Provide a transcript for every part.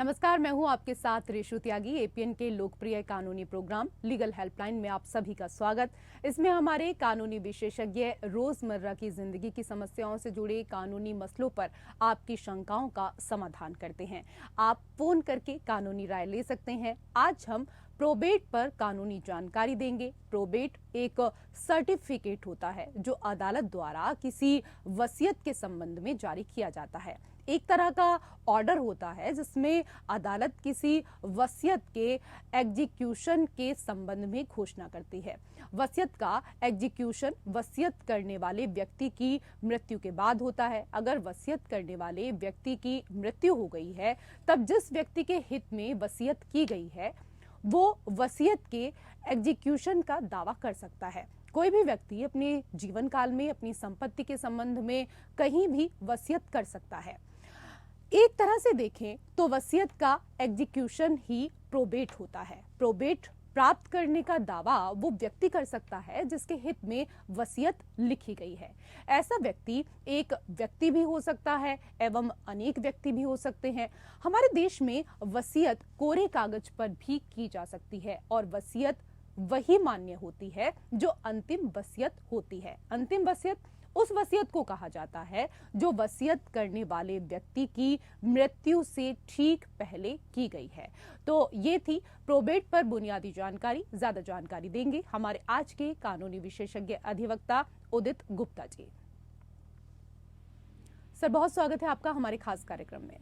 नमस्कार, मैं हूं आपके साथ रेशु त्यागी। एपीएन के लोकप्रिय कानूनी प्रोग्राम लीगल हेल्पलाइन में आप सभी का स्वागत। इसमें हमारे कानूनी विशेषज्ञ रोजमर्रा की जिंदगी की समस्याओं से जुड़े कानूनी मसलों पर आपकी शंकाओं का समाधान करते हैं। आप फोन करके कानूनी राय ले सकते हैं। आज हम प्रोबेट पर कानूनी जानकारी देंगे। प्रोबेट एक सर्टिफिकेट होता है जो अदालत द्वारा किसी वसीयत के संबंध में जारी किया जाता है। एक तरह का ऑर्डर होता है जिसमें अदालत किसी वसीयत के एग्जीक्यूशन के संबंध में घोषणा करती है। वसीयत का एग्जीक्यूशन वसीयत करने वाले व्यक्ति की मृत्यु के बाद होता है। अगर वसीयत करने वाले व्यक्ति की मृत्यु हो गई है, तब जिस व्यक्ति के हित में वसीयत की गई है वो वसीयत के एग्जीक्यूशन का दावा कर सकता है। कोई भी व्यक्ति अपने जीवन काल में अपनी संपत्ति के संबंध में कहीं भी वसीयत कर सकता है। एक तरह से देखें तो वसीयत का एग्जीक्यूशन ही प्रोबेट होता है। प्रोबेट प्राप्त करने का दावा वो व्यक्ति कर सकता है जिसके हित में वसीयत लिखी गई है। ऐसा व्यक्ति एक व्यक्ति भी हो सकता है एवं अनेक व्यक्ति भी हो सकते हैं। हमारे देश में वसीयत कोरे कागज पर भी की जा सकती है और वसीयत वही मान्य होती है जो अंतिम वसीयत होती है। अंतिम वसीयत उस वसीयत को कहा जाता है जो वसीयत करने वाले व्यक्ति की मृत्यु से ठीक पहले की गई है। तो ये थी प्रोबेट पर बुनियादी जानकारी। ज्यादा जानकारी देंगे हमारे आज के कानूनी विशेषज्ञ अधिवक्ता उदित गुप्ता जी। सर, बहुत स्वागत है आपका हमारे खास कार्यक्रम में।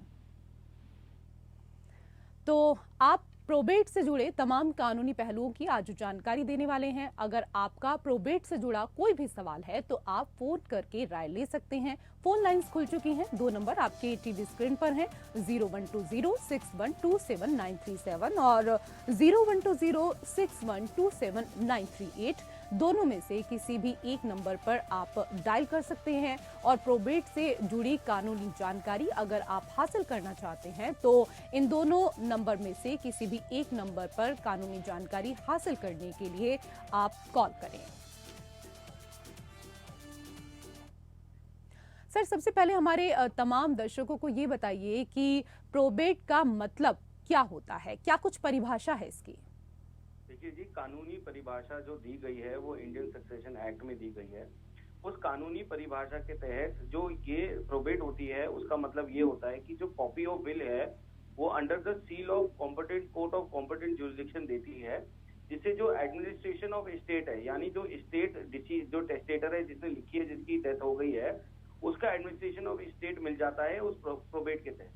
तो आप प्रोबेट से जुड़े तमाम कानूनी पहलुओं की आज जानकारी देने वाले हैं। अगर आपका प्रोबेट से जुड़ा कोई भी सवाल है तो आप फोन करके राय ले सकते हैं। फोन लाइंस खुल चुकी हैं। 2 नंबर आपके टीवी स्क्रीन पर हैं, 0120612793 और 012061279338। दोनों में से किसी भी एक नंबर पर आप डायल कर सकते हैं और प्रोबेट से जुड़ी कानूनी जानकारी अगर आप हासिल करना चाहते हैं तो इन दोनों नंबर में से किसी भी एक नंबर पर कानूनी जानकारी हासिल करने के लिए आप कॉल करें। सर, सबसे पहले हमारे तमाम दर्शकों को ये बताइए कि प्रोबेट का मतलब क्या होता है, क्या कुछ परिभाषा है इसकी? देखिए जी, कानूनी परिभाषा जो दी गई है वो इंडियन सक्सेशन एक्ट में दी गई है। उस कानूनी परिभाषा के तहत जो ये प्रोबेट होती है उसका मतलब ये होता है कि जो कॉपी ऑफ विल है वो under the seal of competent court of competent jurisdiction देती है, जिससे जो एडमिनिस्ट्रेशन ऑफ स्टेट है, यानी जो स्टेट जो टेस्टेटर है जिसने लिखी है, जिसकी डेथ हो गई है, उसका एडमिनिस्ट्रेशन ऑफ स्टेट मिल जाता है उस प्रोबेट के तहत।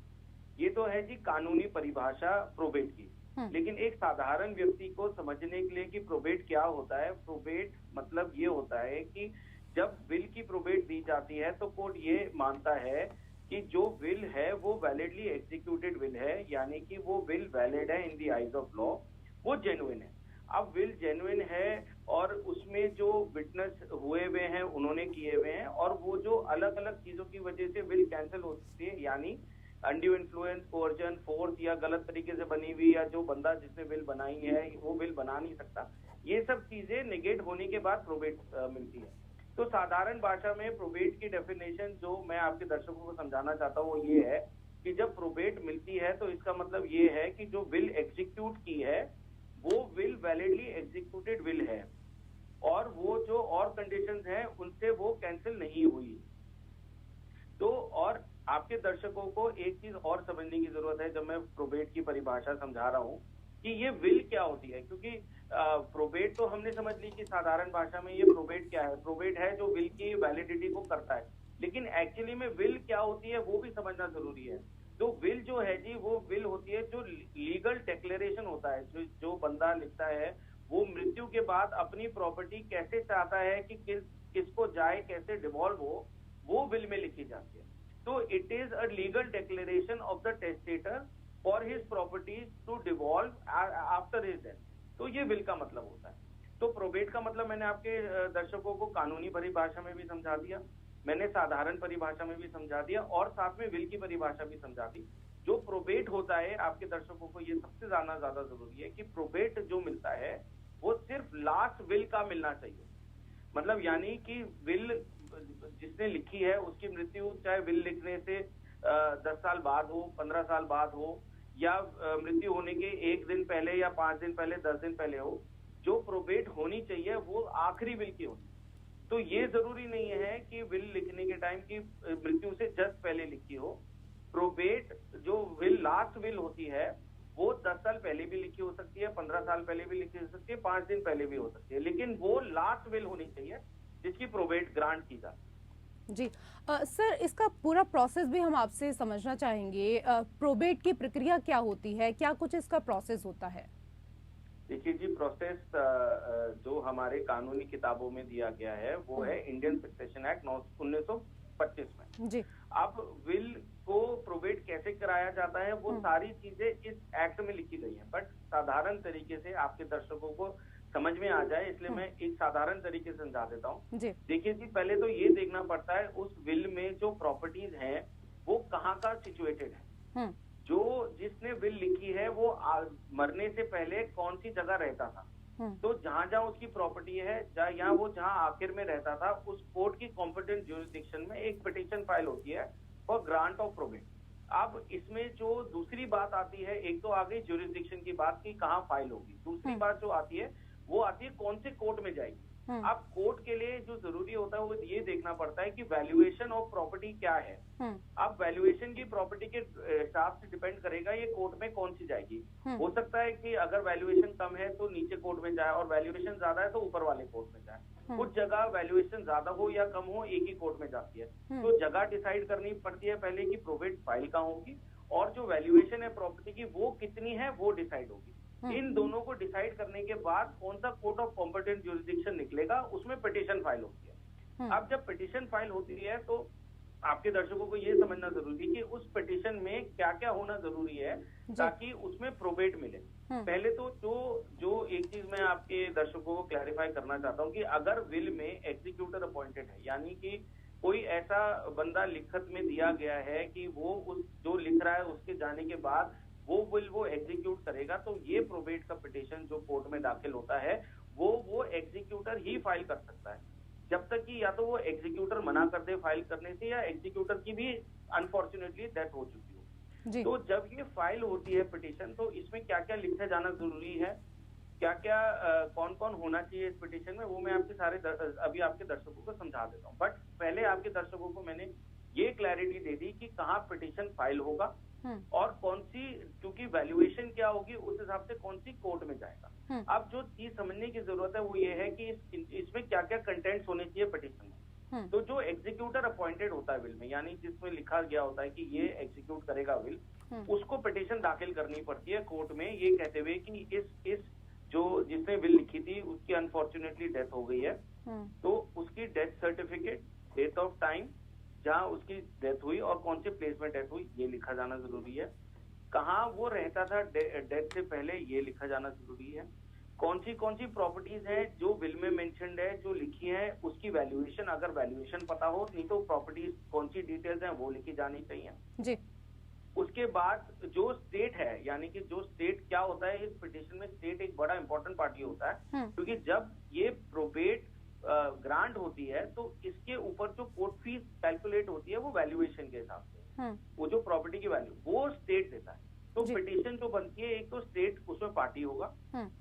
ये तो है जी कानूनी परिभाषा प्रोबेट की। लेकिन एक साधारण व्यक्ति को समझने के लिए कि प्रोबेट क्या होता है, प्रोबेट मतलब ये होता है कि जब विल की प्रोबेट दी जाती है तो कोर्ट ये मानता है कि जो विल है वो वैलिडली एग्जीक्यूटेड विल है, यानी कि वो विल वैलिड है in the eyes of law, वो जेन्युइन है। अब विल जेन्युइन है और उसमें जो विटनेस हुए हुए हैं उन्होंने किए हुए हैं, और वो जो अलग अलग चीजों की वजह से विल कैंसिल हो सकती है, यानी अनड्यू इन्फ्लुएंस, कोर्जन, फोर्स या गलत तरीके से बनी हुई, या जो बंदा जिसने विल बनाई है वो विल बना नहीं सकता, ये सब चीजें निगेट होने के बाद प्रोबेट मिलती है। तो साधारण भाषा में प्रोबेट की डेफिनेशन जो मैं आपके दर्शकों को समझाना चाहता हूँ वो ये है कि जब प्रोबेट मिलती है तो इसका मतलब ये है कि जो विल एग्जीक्यूट की है वो विल वैलिडली एग्जीक्यूटेड विल है, और वो जो और कंडीशंस हैं उनसे वो कैंसिल नहीं हुई। तो और आपके दर्शकों को एक चीज और समझने की जरूरत है जब मैं प्रोबेट की परिभाषा समझा रहा हूँ कि ये विल क्या होती है, क्योंकि प्रोबेट तो हमने समझ ली कि साधारण भाषा में ये प्रोबेट क्या है, प्रोबेट है जो विल की वैलिडिटी को करता है, लेकिन एक्चुअली में विल क्या होती है वो भी समझना जरूरी है। तो विल जो है जी वो विल होती है जो लीगल डिक्लेरेशन होता है, जो बंदा लिखता है वो मृत्यु के बाद अपनी प्रॉपर्टी कैसे चाहता है कि किसको जाए, कैसे डिवॉल्व हो, वो विल में लिखी जाती है। तो it is a legal declaration of the testator for his properties to devolve after his death. तो ये विल का मतलब होता है। तो प्रोबेट का मतलब मैंने आपके दर्शकों को कानूनी परिभाषा में भी समझा दिया, मैंने साधारण परिभाषा में भी समझा दिया, और साथ में विल की परिभाषा भी समझा दी। जो प्रोबेट होता है आपके दर्शकों को ये सबसे जानना ज्यादा जरूरी है कि प्रोबेट जो मिलता है वो सिर्फ लास्ट विल का मिलना चाहिए। मतलब यानी कि विल जिसने लिखी है उसकी मृत्यु चाहे विल लिखने से 10 साल बाद हो, 15 साल बाद हो, या मृत्यु होने के 1 दिन पहले या 5 दिन पहले, 10 दिन पहले हो, जो प्रोबेट होनी चाहिए वो आखिरी विल की होनी। तो ये जरूरी नहीं है कि विल लिखने के टाइम की मृत्यु से जस्ट पहले लिखी हो। प्रोबेट जो विल, लास्ट विल होती है, वो 10 साल पहले भी लिखी हो सकती है, 15 साल पहले भी लिखी हो सकती है, 5 दिन पहले भी हो सकती है, लेकिन वो लास्ट विल होनी चाहिए जिसकी प्रोबेट ग्रांट की जाती है। जी सर, इसका पूरा प्रोसेस भी हम आपसे समझना चाहेंगे। प्रोबेट की प्रक्रिया क्या होती है, क्या कुछ इसका प्रोसेस होता है? देखिए जी, प्रोसेस जो हमारे कानूनी किताबों में दिया गया है वो है इंडियन सक्सेशन एक्ट 1925 में। जी। अब विल को प्रोबेट कैसे कराया जाता है वो सारी चीजें इस एक्ट में लिखी गई हैं, बट साधारण तरीके से आपके दर्शकों को समझ में आ जाए इसलिए मैं एक साधारण तरीके से समझा देता हूँ। देखिए जी, पहले तो ये देखना पड़ता है उस विल में जो प्रॉपर्टीज हैं वो कहाँ का सिचुएटेड है। जो जिसने विल लिखी है वो मरने से पहले कौन सी जगह रहता था, तो जहां जहां उसकी प्रॉपर्टी है, या वो जहां आखिर में रहता था, उस कोर्ट की कॉम्पिटेंट ज्यूरिसडिक्शन में एक पिटीशन फाइल होती है फॉर ग्रांट ऑफ प्रोबेट। अब इसमें जो दूसरी बात आती है, एक तो आ गई ज्यूरिसडिक्शन की बात की कहाँ फाइल होगी, दूसरी बात जो आती है वो आती है कौन से कोर्ट में जाएगी। अब कोर्ट के लिए जो जरूरी होता है वो ये देखना पड़ता है कि वैल्यूएशन ऑफ प्रॉपर्टी क्या है। अब वैल्यूएशन की प्रॉपर्टी के हिसाब से डिपेंड करेगा ये कोर्ट में कौन सी जाएगी। हो सकता है कि अगर वैल्यूएशन कम है तो नीचे कोर्ट में जाए, और वैल्यूएशन ज्यादा है तो ऊपर वाले कोर्ट में जाए। कुछ जगह वैल्यूएशन ज्यादा हो या कम हो एक ही कोर्ट में जाती है, तो जगह डिसाइड करनी पड़ती है पहले की प्रोबेट फाइल कहाँ होगी, और जो वैल्यूएशन है प्रॉपर्टी की वो कितनी है वो डिसाइड होगी। इन दोनों को डिसाइड करने के बाद कौन सा कोर्ट ऑफ कॉम्पिटेंट ज्यूरिसडिक्शन निकलेगा, उसमें पिटीशन फाइल होती है। अब जब पिटीशन फाइल होती है तो आपके दर्शकों को ये समझना जरूरी है कि उस पिटीशन में क्या क्या होना जरूरी है ताकि उसमें प्रोबेट मिले। पहले तो जो एक चीज मैं आपके दर्शकों को क्लैरिफाई करना चाहता हूँ कि अगर विल में एग्जीक्यूटर अपॉइंटेड है, यानी कि कोई ऐसा बंदा लिखत में दिया गया है कि वो उस जो लिख रहा है उसके जाने के बाद वो विल वो एग्जीक्यूट करेगा, तो ये प्रोबेट का पिटीशन जो कोर्ट में दाखिल होता है वो एग्जीक्यूटर ही फाइल कर सकता है, जब तक कि या तो वो एग्जीक्यूटर मना कर दे फाइल करने से, या एग्जीक्यूटर की भी अनफॉर्चुनेटली डेथ हो चुकी हो। तो जब ये फाइल होती है पिटीशन, तो इसमें क्या क्या लिखा जाना जरूरी है, क्या क्या कौन कौन होना चाहिए इस पिटीशन में, वो मैं आपके अभी आपके दर्शकों को समझा देता हूँ। बट पहले आपके दर्शकों को मैंने ये क्लैरिटी दे दी कि कहाँ पिटीशन फाइल होगा और कौन सी, क्योंकि वैल्यूएशन क्या होगी उस हिसाब से कौन सी कोर्ट में जाएगा। अब जो चीज समझने की जरूरत है वो ये है कि इसमें क्या क्या कंटेंट्स होने चाहिए पिटीशन में। तो जो एग्जीक्यूटर अपॉइंटेड होता है विल में, यानी जिसमें लिखा गया होता है कि ये एग्जीक्यूट करेगा विल, उसको पिटीशन दाखिल करनी पड़ती है कोर्ट में, ये कहते हुए कि इस जो जिसने विल लिखी थी उसकी अनफॉर्चुनेटली डेथ हो गई है, तो उसकी death certificate, date of time जहां उसकी डेथ हुई और कौन से प्लेस में डेथ हुई ये लिखा जाना जरूरी है। कहाँ वो रहता था डेथ से पहले ये लिखा जाना जरूरी है। कौन सी प्रॉपर्टीज हैं जो विल में मेंशन्ड है जो लिखी है, उसकी वैल्यूएशन, अगर वैल्यूएशन पता हो, नहीं तो प्रॉपर्टीज कौन सी डिटेल्स हैं वो लिखी जानी चाहिए जी। उसके बाद जो स्टेट है, यानी कि जो स्टेट क्या होता है इस पिटीशन में, स्टेट एक बड़ा इंपॉर्टेंट पार्टी होता है, क्योंकि जब ये प्रोबेट ग्रांट होती है तो इसके ऊपर जो कोर्ट फीस कैलकुलेट होती है वो वैल्यूएशन के हिसाब से, वो जो प्रॉपर्टी की वैल्यू वो स्टेट देता है। तो पिटीशन जो बनती है, एक तो स्टेट उसमें पार्टी होगा,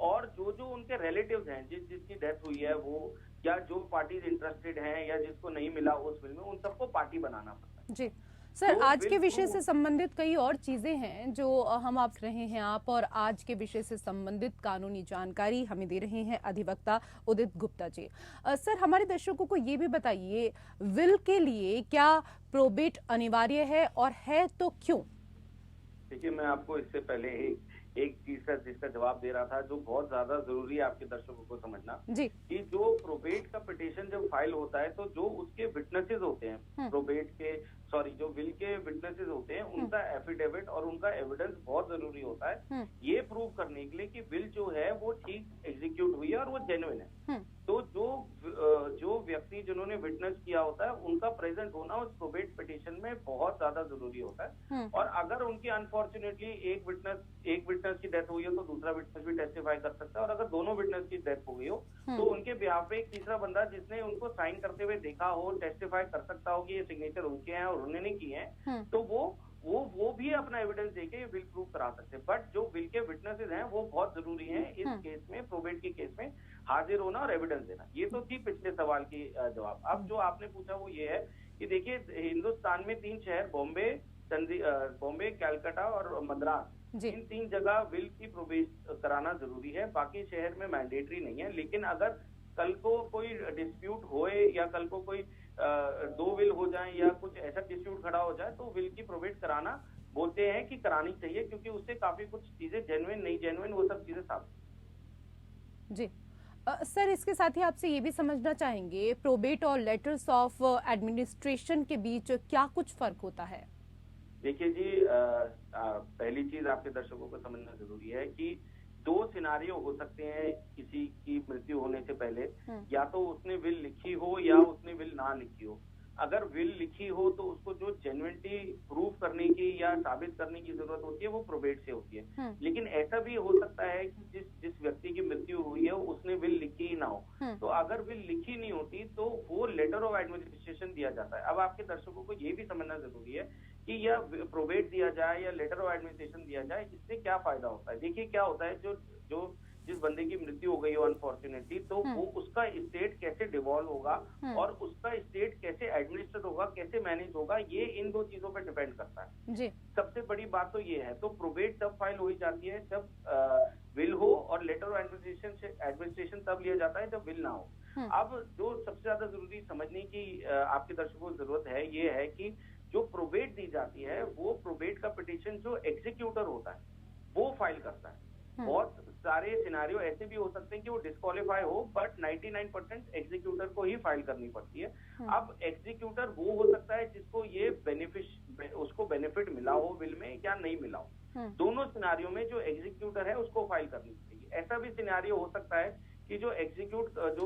और जो उनके रिलेटिव्स हैं जिसकी डेथ हुई है वो, या जो पार्टीज इंटरेस्टेड हैं या जिसको नहीं मिला उस फिल्म में, उन सबको पार्टी बनाना पड़ता है जी। सर, आज के विषय से संबंधित कई और चीजें हैं जो हम आप रहे हैं आप, और आज के विषय से संबंधित कानूनी जानकारी हमें दे रहे हैं अधिवक्ता उदित गुप्ता जी। सर, हमारे दर्शकों को ये भी बताइए, विल के लिए क्या प्रोबेट अनिवार्य है, और है तो क्यों? देखिए, मैं आपको इससे पहले एक चीज का जिसका जवाब दे रहा था जो बहुत ज्यादा जरूरी है आपके दर्शकों को समझना जी, कि जो प्रोबेट का पिटीशन जब फाइल होता है तो जो उसके विटनेसेस होते हैं, प्रोबेट के जो विल के विटनेसेस होते हैं, उनका एफिडेविट और उनका एविडेंस बहुत जरूरी होता है, ये प्रूव करने के लिए कि विल जो है वो ठीक एग्जीक्यूट हुई है और वो जेन्युइन है। तो जो व्यक्ति जिन्होंने विटनेस किया होता है उनका प्रेजेंट होना उस प्रोबेट पिटीशन में बहुत ज्यादा जरूरी होता है। और अगर उनकी अनफॉर्चुनेटली एक विटनेस की डेथ हुई हो तो दूसरा विटनेस भी टेस्टिफाई कर सकता है, और अगर दोनों विटनेस की डेथ हो गई हो तो उनके बिहाफ पे एक तीसरा बंदा जिसने उनको साइन करते हुए देखा हो, टेस्टिफाई कर सकता हो कि ये सिग्नेचर उनके हैं और उन्होंने किए हैं, तो वो वो भी अपना एविडेंस देके विल प्रूव करा सकते हैं, बट जो विल के विटनेसेस हैं वो बहुत जरूरी हैं इस केस में, प्रोबेट के केस में हाजिर होना और एविडेंस देना। ये तो थी पिछले सवाल की जवाब। अब जो आपने पूछा वो ये है कि देखिए हिंदुस्तान में 3 शहर बॉम्बे, बॉम्बे, कैलकाटा और मद्रास, इन 3 जगह विल की प्रोबेट कराना जरूरी है, बाकी शहर में मैंडेटरी नहीं है। लेकिन अगर कल को कोई डिस्प्यूट होए या कल को कोई 2 विल हो जाए या कुछ ऐसा डिस्प्यूट खड़ा हो जाए तो विल की प्रोबेट कराना बोलते हैं कि करानी चाहिए, क्योंकि उससे काफी कुछ चीजें जेन्युइन नहीं जेन्युइन वो सब चीजें साबित। जी सर, इसके साथ ही आपसे ये भी समझना चाहेंगे प्रोबेट और लेटर्स ऑफ एडमिनिस्ट्रेशन के बीच क्या कुछ फर्क होता है? देखिए जी, पहली चीज आपके दर्शकों को समझना जरूरी है कि 2 सिनारियो हो सकते हैं किसी की मृत्यु होने से पहले, या तो उसने विल लिखी हो या उसने विल ना लिखी हो। अगर विल लिखी हो तो उसको जो जेन्युइनिटी प्रूफ करने की या साबित करने की जरूरत होती है वो प्रोबेट से होती है। लेकिन ऐसा भी हो सकता है कि जिस व्यक्ति की मृत्यु हुई है उसने विल लिखी ही ना हो, तो अगर विल लिखी नहीं होती तो वो लेटर ऑफ एडमिनिस्ट्रेशन दिया जाता है। अब आपके दर्शकों को ये भी समझना जरूरी है कि यह प्रोबेट दिया जाए या लेटर ऑफ एडमिनिस्ट्रेशन दिया जाए, इससे क्या फायदा होता है। देखिए क्या होता है, जो जिस बंदे की मृत्यु हो गई हो अनफॉर्चुनेटली, तो वो उसका स्टेट कैसे डिवॉल्व होगा और उसका स्टेट कैसे एडमिनिस्ट्रेट होगा, कैसे मैनेज होगा, ये इन 2 चीजों पर डिपेंड करता है जी। सबसे बड़ी बात तो ये है। तो प्रोबेट तब फाइल हो जाती है जब विल हो, और लेटर ऑफ एडमिनिस्ट्रेशन तब लिया जाता है जब विल ना हो। अब जो सबसे ज्यादा जरूरी समझने की आपके दर्शकों को जरूरत है, ये है कि जो प्रोबेट दी जाती है वो प्रोबेट का पिटीशन जो एग्जीक्यूटर होता है वो फाइल करता है। बहुत सारे सिनारियो ऐसे भी हो सकते हैं कि वो डिस्क्वालीफाई हो, बट 99% एग्जीक्यूटर को ही फाइल करनी पड़ती है। अब एग्जीक्यूटर वो हो सकता है जिसको ये उसको बेनिफिट मिला हो विल में या नहीं मिला हो। दोनों सिनारियो में जो एग्जीक्यूटर है उसको फाइल करनी पड़ेगी। ऐसा भी सिनारियो हो सकता है कि जो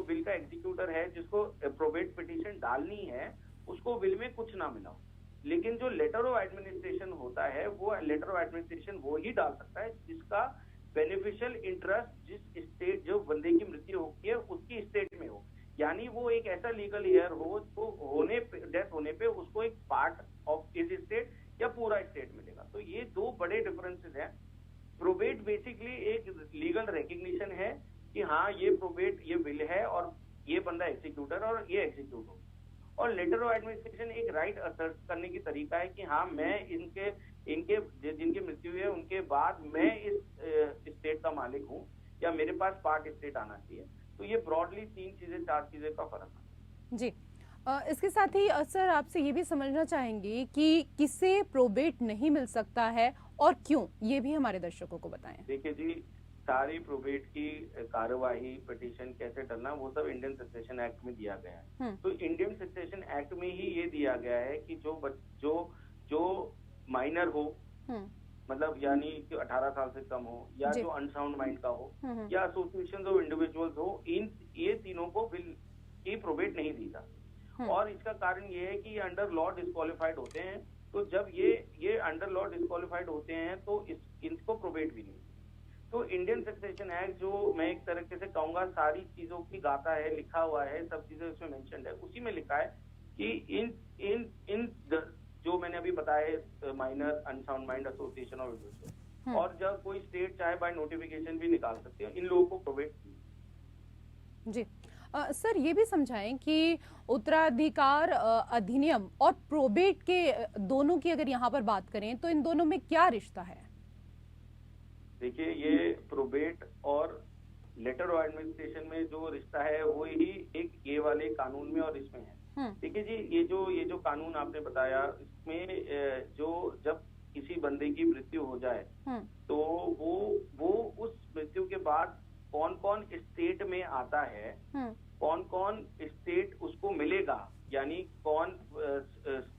विल का एग्जीक्यूटर है जिसको प्रोबेट पिटीशन डालनी है उसको विल में कुछ ना मिला हो, लेकिन जो लेटर ऑफ एडमिनिस्ट्रेशन होता है वो लेटर ऑफ एडमिनिस्ट्रेशन वो ही डाल सकता है जिसका बेनिफिशियल इंटरेस्ट जिस स्टेट जो बंदे की मृत्यु होती है उसकी स्टेट में हो। यानी वो एक ऐसा लीगल हेयर हो तो डेथ होने पे उसको एक पार्ट ऑफ इस स्टेट या पूरा स्टेट मिलेगा। तो ये 2 बड़े डिफरेंसेस हैं। प्रोबेट बेसिकली एक लीगल रिकग्निशन है कि हाँ ये प्रोबेट ये विल है और ये बंदा एग्जीक्यूटर और ये एग्जीक्यूट हो, और लेटर ऑफ एडमिनिस्ट्रेशन एक राइट असर्ट करने की तरीका है कि हाँ मैं इनके जिनकी मृत्यु है उनके बाद मैं इस स्टेट का मालिक हूँ या मेरे पास पार्ट स्टेट आना चाहिए। तो ये ब्रॉडली 4 चीजें का फर्क है जी। इसके साथ ही सर आपसे ये भी समझना चाहेंगे कि किसे प्रोबेट नहीं मिल सकता है और क्यों, ये भी हमारे दर्शकों को बताएं। देखिए जी, सारी प्रोबेट की कार्यवाही पिटीशन कैसे करना वो सब इंडियन सक्सेशन एक्ट में दिया गया है। तो इंडियन सक्सेशन एक्ट में ही ये दिया गया है कि जो माइनर हो, मतलब यानी कि 18 साल से कम हो, या जो अनसाउंड माइंड का हो, या एसोसिएशन ऑफ इंडिविजुअल्स हो, ये तीनों को बिल की प्रोबेट नहीं दी जाती। और इसका कारण ये है कि ये अंडर लॉ डिस्क्वालीफाइड होते हैं। तो जब ये अंडर लॉ डिस्क्वालीफाइड होते हैं तो इनको प्रोबेट भी नहीं। तो इंडियन सक्सेशन एक्ट जो मैं एक तरीके से कहूंगा सारी चीजों की गाता है, लिखा हुआ है, सब चीजें उसमें मेंशन्ड है। उसी में लिखा है कि इन जो मैंने अभी बताया माइनर, अनसाउंड माइंड, एसोसिएशन और इंडिविजुअल, और जब कोई स्टेट चाहे बाय नोटिफिकेशन भी निकाल सकते हैं, इन लोगों को प्रोबेट जी। सर ये भी समझाएं कि उत्तराधिकार अधिनियम और प्रोबेट के दोनों की अगर यहाँ पर बात करें तो इन दोनों में क्या रिश्ता है? देखिए, ये प्रोबेट और लेटर ऑफ एडमिनिस्ट्रेशन में जो रिश्ता है वो ही एक ये वाले कानून में और इसमें है। देखिए जी, ये जो कानून आपने बताया इसमें जो जब किसी बंदे की मृत्यु हो जाए तो वो उस मृत्यु के बाद कौन कौन स्टेट में आता है, कौन कौन स्टेट उसको मिलेगा, यानी कौन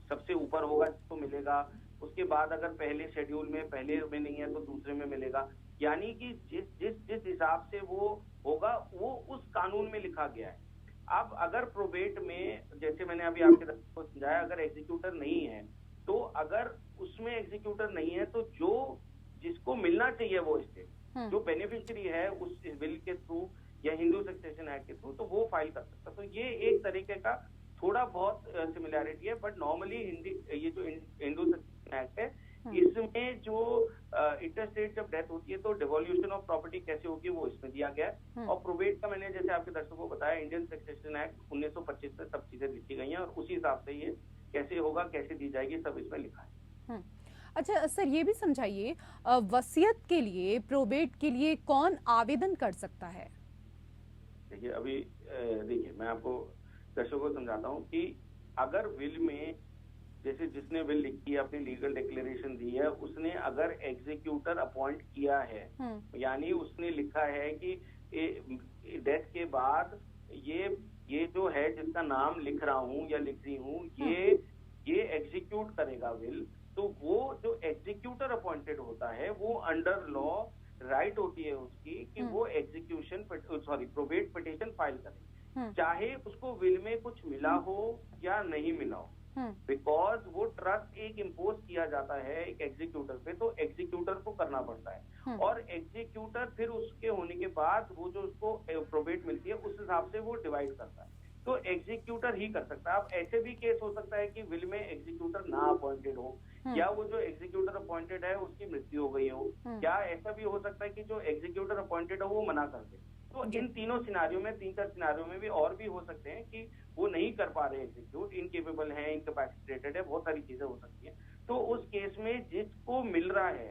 सबसे ऊपर होगा जिसको मिलेगा, उसके बाद अगर पहले शेड्यूल में पहले में नहीं है तो दूसरे में मिलेगा, यानी कि जिस हिसाब से वो होगा वो उस कानून में लिखा गया है। अब अगर प्रोबेट में, जैसे मैंने अभी आपके को समझाया, अगर एग्जीक्यूटर नहीं है तो अगर उसमें एग्जीक्यूटर नहीं है तो जिसको मिलना चाहिए वो स्टेट जो बेनिफिशियरी है उस बिल के थ्रू या हिंदू सक्सेशन एक्ट के थ्रू, तो वो फाइल कर सकता। तो ये एक तरीके का थोड़ा बहुत सिमिलैरिटी है, बट नॉर्मली ये जो हिंदू सक्सेशन एक्ट है इसमें जो इंटरस्टेट जब डेथ होती है तो डिवोल्यूशन ऑफ प्रॉपर्टी कैसे होगी वो इसमें दिया गया है। और प्रोबेट का मैंने जैसे आपके दर्शकों को बताया, इंडियन सक्सेशन एक्ट 1925 में सब चीजें लिखी गई हैं और उसी हिसाब से ये कैसे होगा, कैसे दी जाएगी, सब इसमें लिखा है। अच्छा सर, ये भी समझाइए, वसीयत के लिए, प्रोबेट के लिए कौन आवेदन कर सकता है? देखिए अभी देखिए मैं आपको दर्शकों को समझाता हूँ कि अगर विल में जैसे जिसने विल लिखी है, अपनी लीगल डिक्लेरेशन दी है, उसने अगर एग्जीक्यूटर अपॉइंट किया है, यानी उसने लिखा है कि डेथ के बाद ये जो है जिसका नाम लिख रहा हूँ या लिख रही हूँ, ये एग्जीक्यूट करेगा विल, तो वो जो एग्जीक्यूटर अपॉइंटेड होता है वो अंडर लॉ राइट होती है उसकी कि वो एग्जीक्यूशन प्रोबेट पिटीशन फाइल करे, चाहे उसको विल में कुछ मिला हो या नहीं मिला हो, बिकॉज वो ट्रस्ट एक इम्पोज किया जाता है एक एग्जीक्यूटर पे, तो एग्जीक्यूटर को करना पड़ता है। और एग्जीक्यूटर फिर उसके होने के बाद वो जो उसको प्रोबेट मिलती है उस हिसाब से वो डिवाइड करता है, तो एग्जीक्यूटर ही कर सकता है। अब ऐसे भी केस हो सकता है कि विल में एग्जीक्यूटर ना अपॉइंटेड हो, या वो जो एग्जीक्यूटर अपॉइंटेड है उसकी मृत्यु हो गई हो, या ऐसा भी हो सकता है कि जो एग्जीक्यूटर अपॉइंटेड हो वो मना कर दे। तो इन तीनों सिनारियों में, 3-4 सिनारियों में भी और भी हो सकते हैं कि वो नहीं कर पा रहे एग्जीक्यूट, इनकेपेबल है, इनकैपेसिटेटेड है, बहुत सारी चीजें हो सकती है। तो उस केस में जिसको मिल रहा है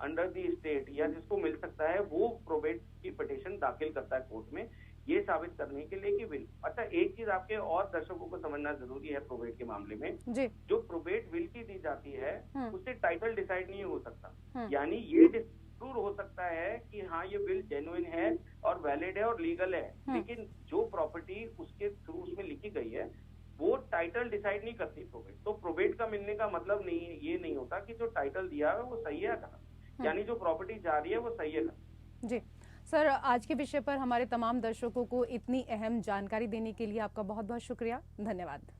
अंडर द स्टेट या जिसको मिल सकता है वो प्रोबेट की पिटीशन दाखिल करता है कोर्ट में, ये साबित करने के लिए कि विल। अच्छा, एक चीज आपके और दर्शकों को समझना जरूरी है प्रोबेट के मामले में, जो प्रोबेट विल की दी जाती है उससे टाइटल डिसाइड नहीं हो सकता, यानी ये जरूर हो सकता है कि हाँ ये विल जेन्युइन है और वैलिड है और लीगल है, लेकिन जो प्रॉपर्टी उसके थ्रू उसमें लिखी गई है वो टाइटल डिसाइड नहीं करती प्रोबेट। तो प्रोबेट का मिलने का मतलब नहीं, ये नहीं होता कि जो टाइटल दिया है वो सही है गलत, यानी जो प्रॉपर्टी जा रही है वो सही है गलत। जी सर, आज के विषय पर हमारे तमाम दर्शकों को इतनी अहम जानकारी देने के लिए आपका बहुत बहुत शुक्रिया, धन्यवाद।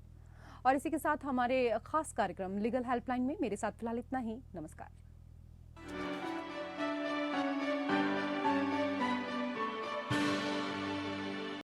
और इसी के साथ हमारे खास कार्यक्रम लीगल हेल्पलाइन में मेरे साथ फिलहाल इतना ही। नमस्कार।